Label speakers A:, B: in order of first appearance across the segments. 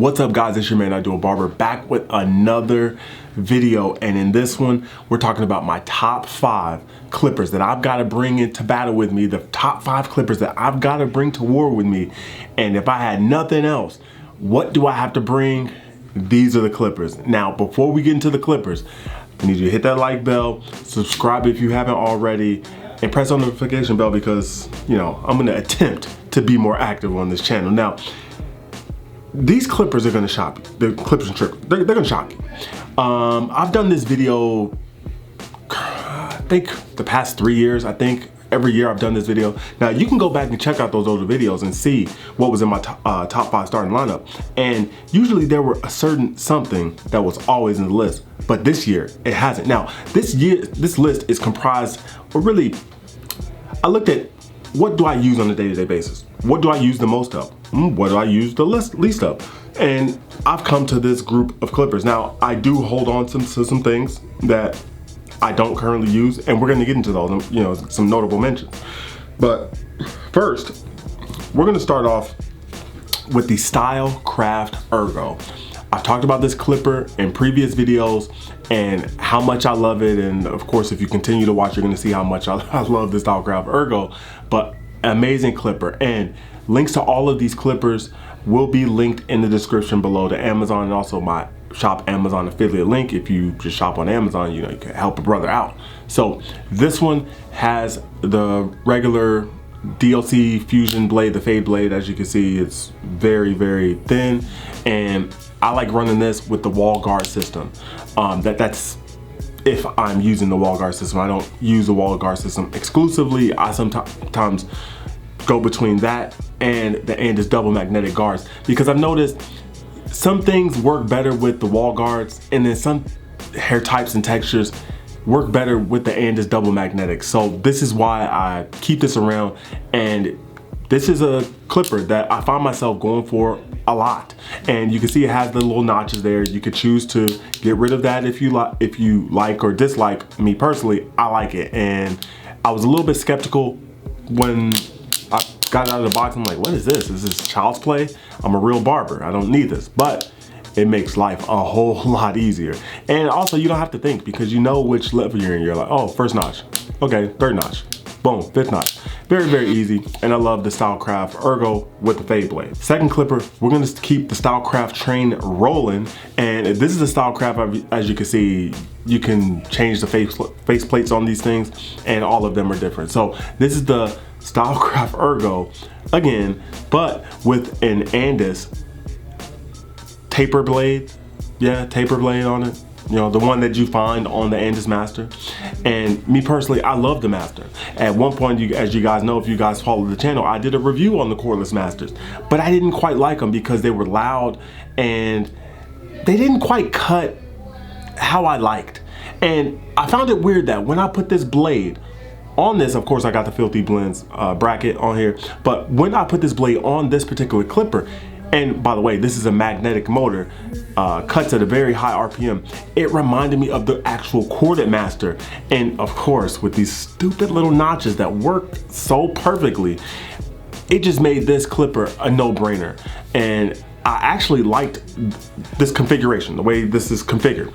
A: What's up guys, it's your man I Do a Barber back with another video, and in this one we're talking about my top 5 clippers that I've got to bring into battle with me, the top 5 clippers that I've got to bring to war with me. And if I had nothing else, what do I have to bring? These are the clippers. Now before we get into the clippers, I need you to hit that like bell, subscribe if you haven't already, and press on the notification bell because, you know, I'm gonna attempt to be more active on this channel. Now, these clippers are gonna shock you. The clippers and triggers, they're gonna shock you. I've done this video, I think the past 3 years, I think. Every year I've done this video. Now you can go back and check out those older videos and see what was in my top 5 starting lineup. And usually there were a certain something that was always in the list, but this year it hasn't. Now this list is comprised, or really, I looked at what do I use on a day-to-day basis? What do I use the most of? What do I use the least of? And I've come to this group of clippers. Now I do hold on to some things that I don't currently use, and we're gonna get into those, you know, some notable mentions. But first, we're gonna start off with the Stylecraft Ergo. I've talked about this clipper in previous videos and how much I love it, and of course if you continue to watch you're gonna see how much I love the Stylecraft Ergo. But amazing clipper, and links to all of these clippers will be linked in the description below to Amazon, and also my shop Amazon affiliate link. If you just shop on Amazon, you know, you can help a brother out. So this one has the regular DLC fusion blade, the fade blade. As you can see, it's very, very thin, and I like running this with the wall guard system. That's if I'm using the wall guard system. I don't use the wall guard system exclusively. I sometimes go between that and the Andis double magnetic guards, because I've noticed some things work better with the wall guards, and then some hair types and textures work better with the Andis double magnetic. So this is why I keep this around, and this is a clipper that I find myself going for a lot. And you can see it has the little notches there. You could choose to get rid of that if you like or dislike. Me personally, I like it, and I was a little bit skeptical when I got it out of the box. I'm like, what is this? Is this child's play? I'm a real barber. I don't need this. But it makes life a whole lot easier. And also you don't have to think, because you know which level you're in. You're like, oh, first notch. Okay, third notch. Boom, fifth notch. Very, very easy. And I love the Stylecraft Ergo with the fade blade. Second clipper, we're gonna keep the Stylecraft train rolling. And this is a Stylecraft, as you can see, you can change the face plates on these things, and all of them are different. So this is the Stylecraft Ergo again, but with an Andis taper blade. Yeah, taper blade on it. You know, the one that you find on the Andis Master. And me personally, I love the Master. At one point, as you guys know, if you guys follow the channel, I did a review on the cordless Masters, but I didn't quite like them because they were loud and they didn't quite cut how I liked. And I found it weird that when I put this blade on this, of course I got the Filthy Blends bracket on here, but when I put this blade on this particular clipper, and by the way, this is a magnetic motor, cuts at a very high RPM, it reminded me of the actual corded Master. And of course, with these stupid little notches that work so perfectly, it just made this clipper a no-brainer. And I actually liked this configuration, the way this is configured.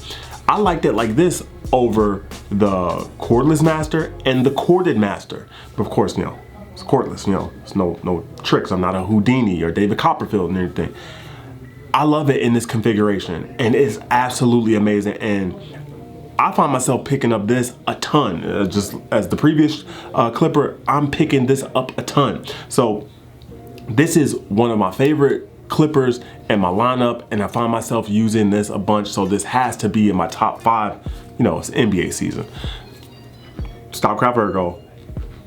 A: I liked it like this over the cordless Master and the corded Master. But of course, you know, it's cordless, you know, it's no tricks. I'm not a Houdini or David Copperfield and everything. I love it in this configuration, and it's absolutely amazing. And I find myself picking up this a ton. Just as the previous clipper, I'm picking this up a ton. So this is one of my favorite clippers in my lineup, and I find myself using this a bunch. So this has to be in my top 5. You know, it's NBA season. Stylecraft Ergo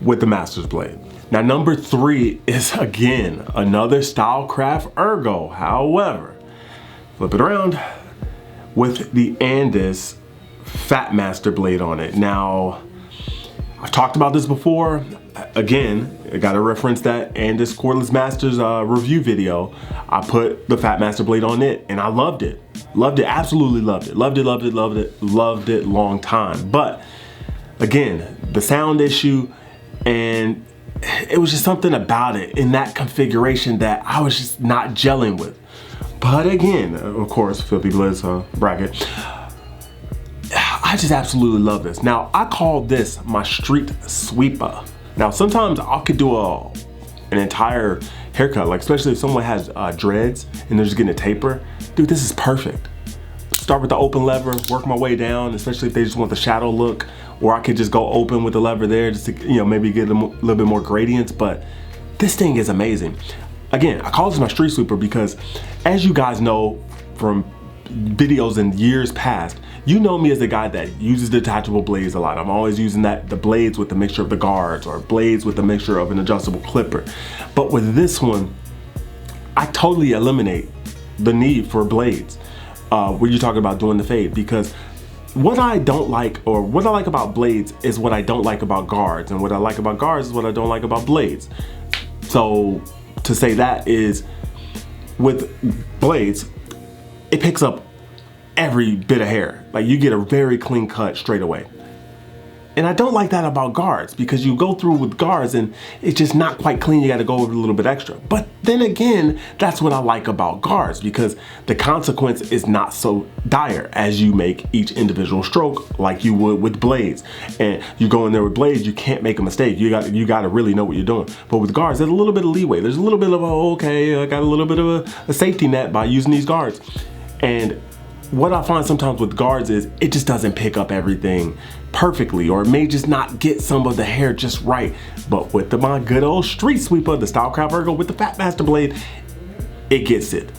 A: with the Master's blade. Now number 3 is again another Stylecraft Ergo. However, flip it around with the Andis Fat Master blade on it. Now I've talked about this before. Again, I gotta reference that Andis Cordless Masters review video. I put the Fat Master blade on it, and I loved it. Loved it, absolutely loved it. Loved it, loved it, loved it, loved it long time. But again, the sound issue, and it was just something about it in that configuration that I was just not gelling with. But again, of course, Filthy Bliss bracket. I just absolutely love this. Now, I call this my street sweeper. Now, sometimes I could do an entire haircut, like especially if someone has dreads and they're just getting a taper. Dude, this is perfect. Start with the open lever, work my way down, especially if they just want the shadow look, or I could just go open with the lever there just to, you know, maybe get a little bit more gradients. But this thing is amazing. Again, I call this my street sweeper because, as you guys know from videos in years past, you know me as the guy that uses detachable blades a lot. I'm always using the blades with the mixture of the guards, or blades with the mixture of an adjustable clipper. But with this one, I totally eliminate the need for blades when you're talking about doing the fade, because what I don't like, or what I like about blades is what I don't like about guards, and what I like about guards is what I don't like about blades. So to say that is, with blades, it picks up every bit of hair. Like, you get a very clean cut straight away. And I don't like that about guards, because you go through with guards and it's just not quite clean. You got to go over a little bit extra. But then again, that's what I like about guards, because the consequence is not so dire as you make each individual stroke like you would with blades. And you go in there with blades, you can't make a mistake. You got to really know what you're doing. But with guards, there's a little bit of leeway. There's a little bit of okay, I got a little bit of a safety net by using these guards. And what I find sometimes with guards is it just doesn't pick up everything perfectly, or it may just not get some of the hair just right. But with my good old street sweeper, the Stylecraft Ergo with the Fat Master blade, it gets it.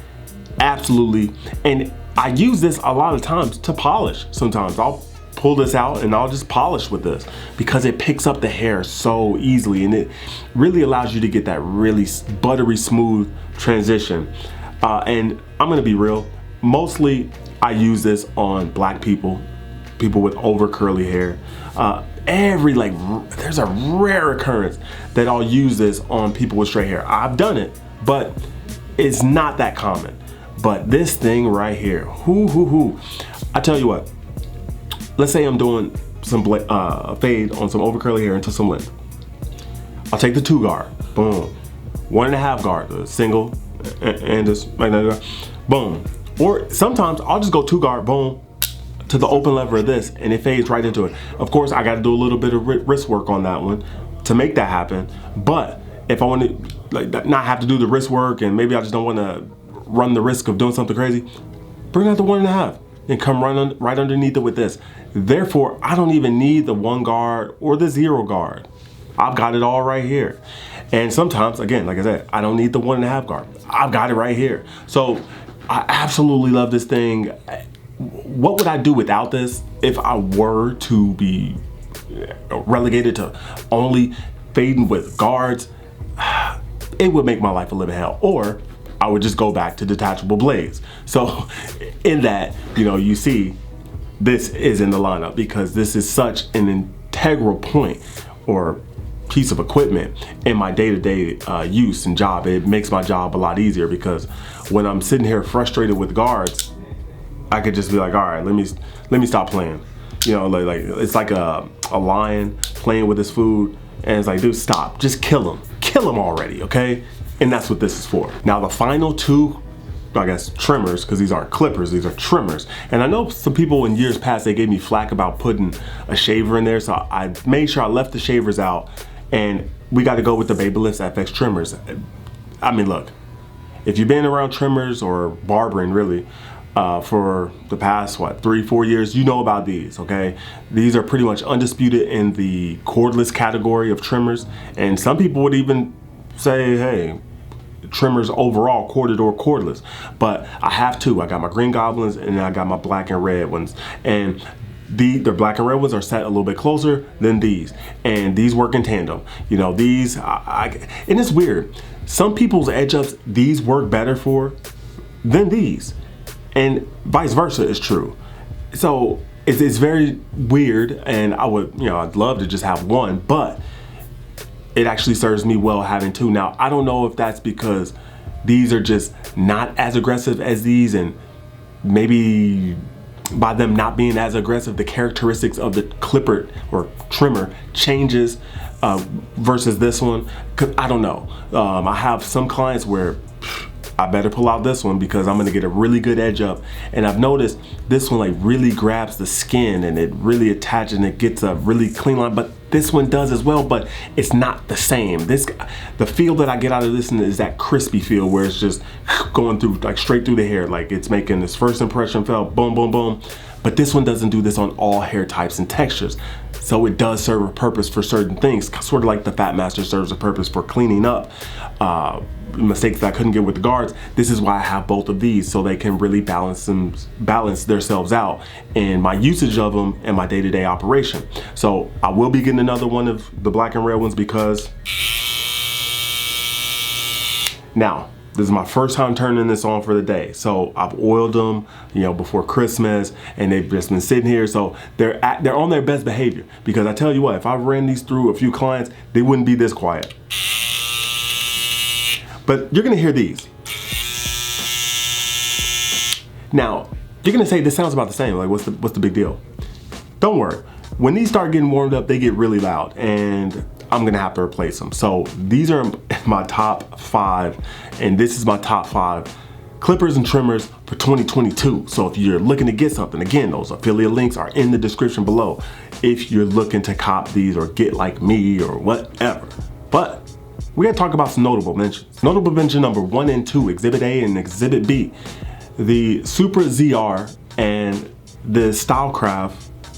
A: Absolutely. And I use this a lot of times to polish. Sometimes I'll pull this out and I'll just polish with this, because it picks up the hair so easily, and it really allows you to get that really buttery smooth transition. And I'm gonna be real, mostly I use this on black people with over curly hair. There's a rare occurrence that I'll use this on people with straight hair. I've done it, but it's not that common. But this thing right here, I tell you what, let's say I'm doing some fade on some over curly hair into some length. I'll take the 2 guard, boom. 1.5 guard, the single, and just magnetic guard, boom. Or sometimes I'll just go 2 guard, boom, to the open lever of this, and it fades right into it. Of course, I got to do a little bit of wrist work on that one to make that happen. But if I want to not have to do the wrist work, and maybe I just don't want to run the risk of doing something crazy, bring out the 1.5 and come right underneath it with this. Therefore, I don't even need the 1 guard or the 0 guard. I've got it all right here. And sometimes, again, like I said, I don't need the 1.5 guard. I've got it right here. So I absolutely love this thing. What would I do without this if I were to be relegated to only fading with guards? It would make my life a living hell. Or I would just go back to detachable blades. So in that, you see this is in the lineup, because this is such an integral point or piece of equipment in my day-to-day use and job. It makes my job a lot easier, because when I'm sitting here frustrated with guards, I could just be like, all right, let me stop playing. Like it's like a lion playing with his food, and it's like, dude, stop, just kill him already, okay? And that's what this is for. Now the final 2, I guess, trimmers, because these aren't clippers, these are trimmers. And I know some people in years past, they gave me flack about putting a shaver in there, so I made sure I left the shavers out. And we got to go with the Babyliss FX Trimmers. I mean, look, if you've been around trimmers or barbering really for the past, 3-4 years, you know about these, okay? These are pretty much undisputed in the cordless category of trimmers. And some people would even say, hey, trimmers overall, corded or cordless. But I have 2. I got my green goblins and I got my black and red ones. And the black and red ones are set a little bit closer than these, and these work in tandem. These, and it's weird. Some people's edge ups, these work better for than these, and vice versa is true. So it's very weird, and I'd love to just have one, but it actually serves me well having 2. Now, I don't know if that's because these are just not as aggressive as these, and maybe by them not being as aggressive, the characteristics of the clipper or trimmer changes versus this one. 'Cause I don't know. I have some clients where I better pull out this one because I'm gonna get a really good edge up. And I've noticed this one like really grabs the skin and it really attaches and it gets a really clean line, but this one does as well, but it's not the same. The feel that I get out of this is that crispy feel where it's just going through, like straight through the hair, like it's making this first impression felt boom, boom, boom. But this one doesn't do this on all hair types and textures. So it does serve a purpose for certain things, sort of like the Fat Master serves a purpose for cleaning up mistakes that I couldn't get with the guards. This is why I have both of these, so they can really balance themselves out in my usage of them and my day-to-day operation. So I will be getting another one of the black and red ones because now, this is my first time turning this on for the day. So I've oiled them, you know, before Christmas, and they've just been sitting here. So they're on their best behavior, because I tell you what, if I ran these through a few clients, they wouldn't be this quiet. But you're gonna hear these. Now, you're gonna say this sounds about the same. Like, what's the big deal? Don't worry. When these start getting warmed up, they get really loud, and I'm gonna have to replace them. So these are my top 5, and this is my top 5 clippers and trimmers for 2022. So if you're looking to get something, again, those affiliate links are in the description below if you're looking to cop these or get like me or whatever. But we gotta talk about some notable mentions. Notable mention number 1 and 2, Exhibit A and Exhibit B, the Super ZR and the Stylecraft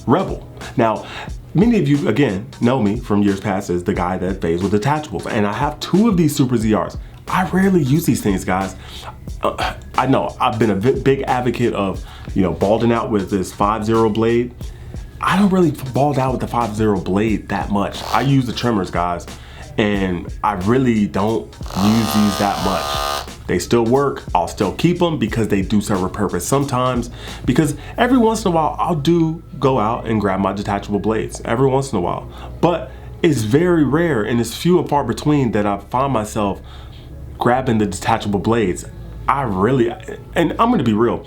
A: Rebel. Now, many of you, again, know me from years past as the guy that plays with detachables, and I have 2 of these Super ZRs. I rarely use these things, guys. I know I've been a big advocate of, you know, balding out with this 5.0 blade. I don't really bald out with the 5.0 blade that much. I use the trimmers, guys, and I really don't use these that much. They still work. I'll still keep them because they do serve a purpose sometimes, because every once in a while I'll go out and grab my detachable blades every once in a while, but it's very rare and it's few and far between that I find myself grabbing the detachable blades. And I'm gonna be real,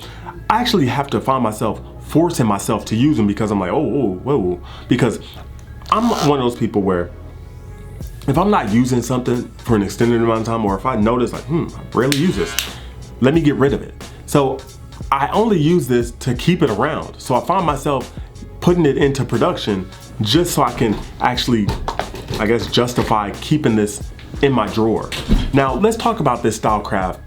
A: I actually have to find myself forcing myself to use them because I'm like, whoa, because I'm one of those people where if I'm not using something for an extended amount of time, or if I notice like, I rarely use this, let me get rid of it. So I only use this to keep it around. So I find myself putting it into production just so I can actually, I guess, justify keeping this in my drawer. Now let's talk about this Stylecraft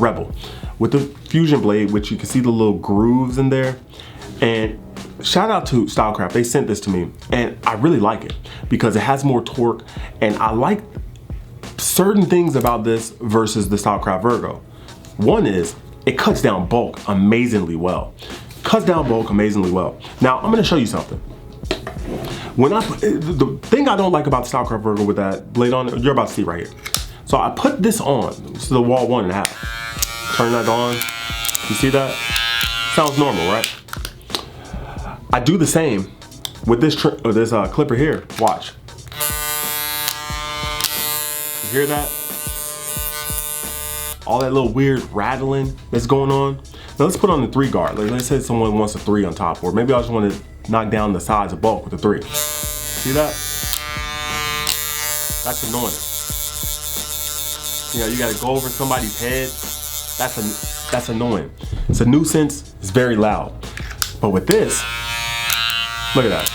A: Rebel with the Fusion blade, which you can see the little grooves in there. And shout out to Stylecraft, they sent this to me, and I really like it because it has more torque, and I like certain things about this versus the Stylecraft Ergo. One is it cuts down bulk amazingly well. Now I'm gonna show you something. When the thing I don't like about the Stylecraft Ergo with that blade on it, you're about to see right here. So I put this on, this is the wall 1.5. Turn that on, you see that? Sounds normal, right? I do the same with this clipper here. Watch. You hear that? All that little weird rattling that's going on. Now let's put on the 3 guard. Like, let's say someone wants a 3 on top, or maybe I just want to knock down the size of bulk with a 3. See that? That's annoying. You know, you gotta go over somebody's head. That's annoying. It's a nuisance. It's very loud. But with this, look at that.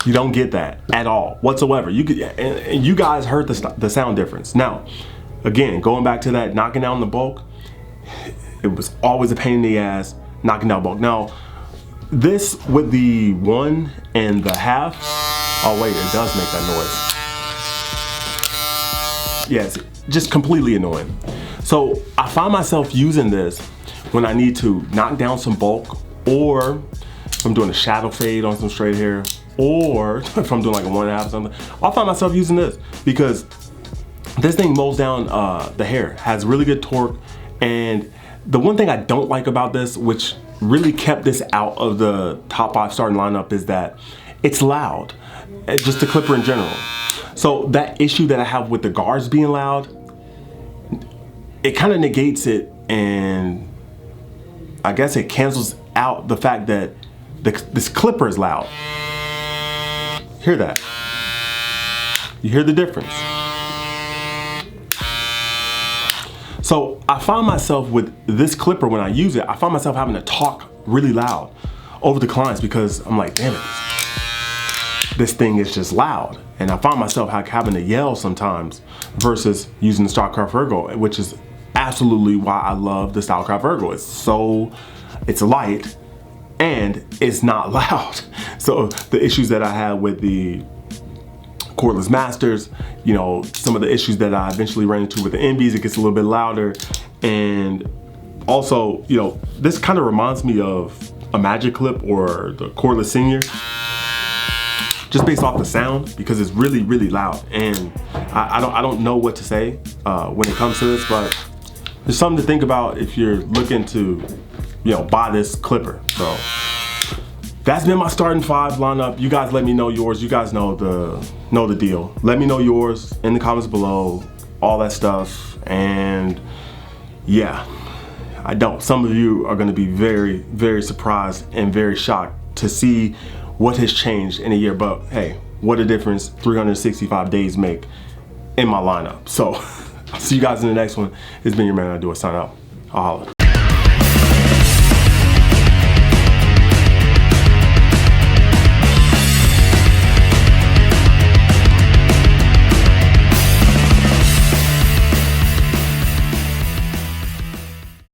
A: You don't get that at all whatsoever. And you guys heard the sound difference. Now, again, going back to that knocking down the bulk, it was always a pain in the ass knocking down bulk. Now, this with the 1.5, oh wait, it does make that noise. Yes, just completely annoying. So I find myself using this when I need to knock down some bulk, or if I'm doing a shadow fade on some straight hair, or if I'm doing like a 1.5 or something, I'll find myself using this because this thing mows down the hair, has really good torque. And the one thing I don't like about this, which really kept this out of the top 5 starting lineup, is that it's loud, just the clipper in general. So that issue that I have with the guards being loud, it kind of negates it, and I guess it cancels out the fact that this clipper is loud. Hear that? You hear the difference? So I find myself with this clipper, when I use it, I find myself having to talk really loud over the clients because I'm like, damn it, this thing is just loud. And I find myself having to yell sometimes versus using the Stylecraft Ergo, which is absolutely why I love the Stylecraft Ergo. It's light and it's not loud. So the issues that I had with the cordless masters, you know, some of the issues that I eventually ran into with the MBs, it gets a little bit louder. And also, you know, this kind of reminds me of a Magic Clip or the cordless Senior, just based off the sound, because it's really, really loud. And I don't know what to say when it comes to this, but there's something to think about if you're looking to, you know, buy this clipper. So that's been my starting 5 lineup. You guys let me know yours. You guys know the deal. Let me know yours in the comments below, all that stuff. And yeah, some of you are gonna be very, very surprised and very shocked to see what has changed in a year. But hey, what a difference 365 days make in my lineup. So I'll see you guys in the next one. It's been your man, I do a sign out. I'll holla.